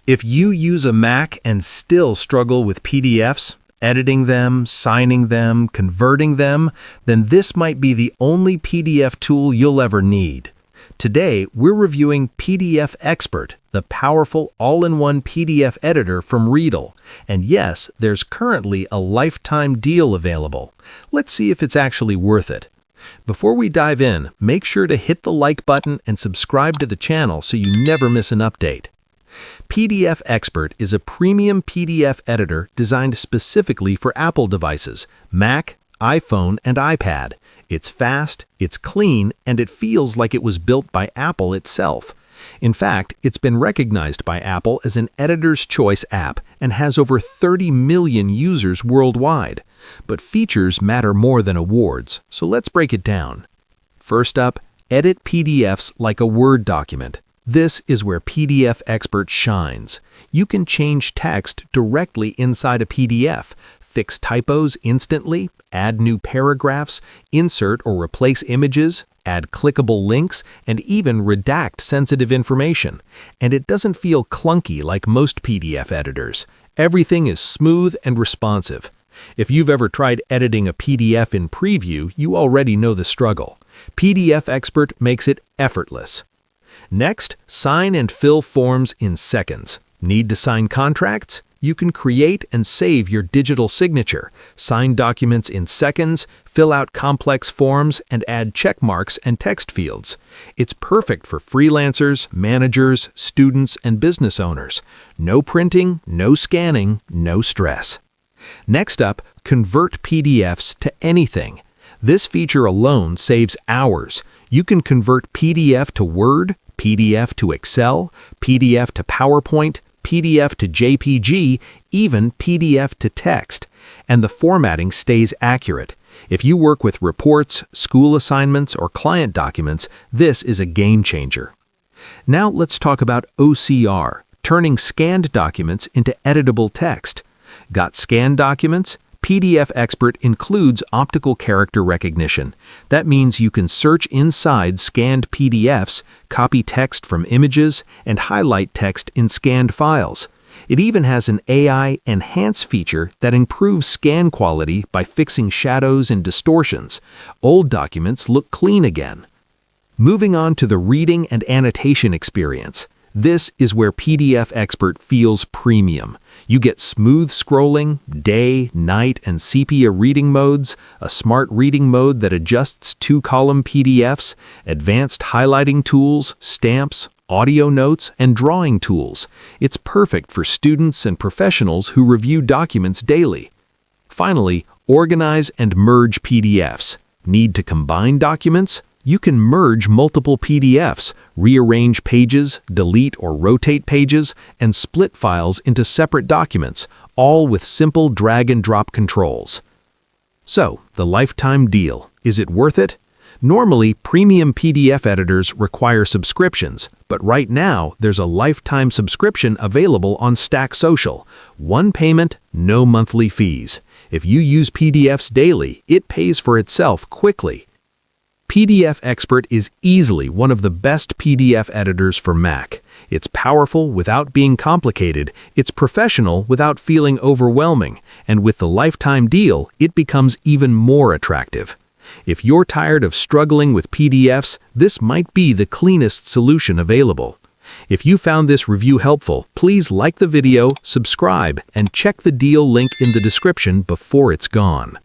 If you use a Mac and still struggle with PDFs, editing them, signing them, converting them, then this might be the only PDF tool you'll ever need. Today, we're reviewing PDF Expert, the powerful all-in-one PDF editor from Readdle. And yes, there's currently a lifetime deal available. Let's see if it's actually worth it. Before we dive in, make sure to hit the like button and subscribe to the channel so you never miss an update. PDF Expert is a premium PDF editor designed specifically for Apple devices, Mac, iPhone, and iPad. It's fast, it's clean, and it feels like it was built by Apple itself. In fact, it's been recognized by Apple as an editor's choice app and has over 30 million users worldwide. But features matter more than awards, so let's break it down. First up, edit PDFs like a Word document. This is where PDF Expert shines. You can change text directly inside a PDF, fix typos instantly, add new paragraphs, insert or replace images, add clickable links, and even redact sensitive information. And it doesn't feel clunky like most PDF editors. Everything is smooth and responsive. If you've ever tried editing a PDF in Preview, you already know the struggle. PDF Expert makes it effortless. Next, sign and fill forms in seconds. Need to sign contracts? You can create and save your digital signature, sign documents in seconds, fill out complex forms, and add check marks and text fields. It's perfect for freelancers, managers, students, and business owners. No printing, no scanning, no stress. Next up, convert PDFs to anything. This feature alone saves hours. You can convert PDF to Word, PDF to Excel, PDF to PowerPoint, PDF to JPG, even PDF to text. And the formatting stays accurate. If you work with reports, school assignments, or client documents, this is a game changer. Now let's talk about OCR, turning scanned documents into editable text. Got scanned documents? PDF Expert includes optical character recognition. That means you can search inside scanned PDFs, copy text from images, and highlight text in scanned files. It even has an AI Enhance feature that improves scan quality by fixing shadows and distortions. Old documents look clean again. Moving on to the reading and annotation experience. This is where PDF Expert feels premium. You get smooth scrolling, day, night, and sepia reading modes, a smart reading mode that adjusts two-column PDFs, advanced highlighting tools, stamps, audio notes, and drawing tools. It's perfect for students and professionals who review documents daily. Finally, organize and merge PDFs. Need to combine documents? You can merge multiple PDFs, rearrange pages, delete or rotate pages, and split files into separate documents, all with simple drag-and-drop controls. So, the lifetime deal. Is it worth it? Normally, premium PDF editors require subscriptions, but right now there's a lifetime subscription available on Stack Social. One payment, no monthly fees. If you use PDFs daily, it pays for itself quickly. PDF Expert is easily one of the best PDF editors for Mac. It's powerful without being complicated, it's professional without feeling overwhelming, and with the lifetime deal, it becomes even more attractive. If you're tired of struggling with PDFs, this might be the cleanest solution available. If you found this review helpful, please like the video, subscribe, and check the deal link in the description before it's gone.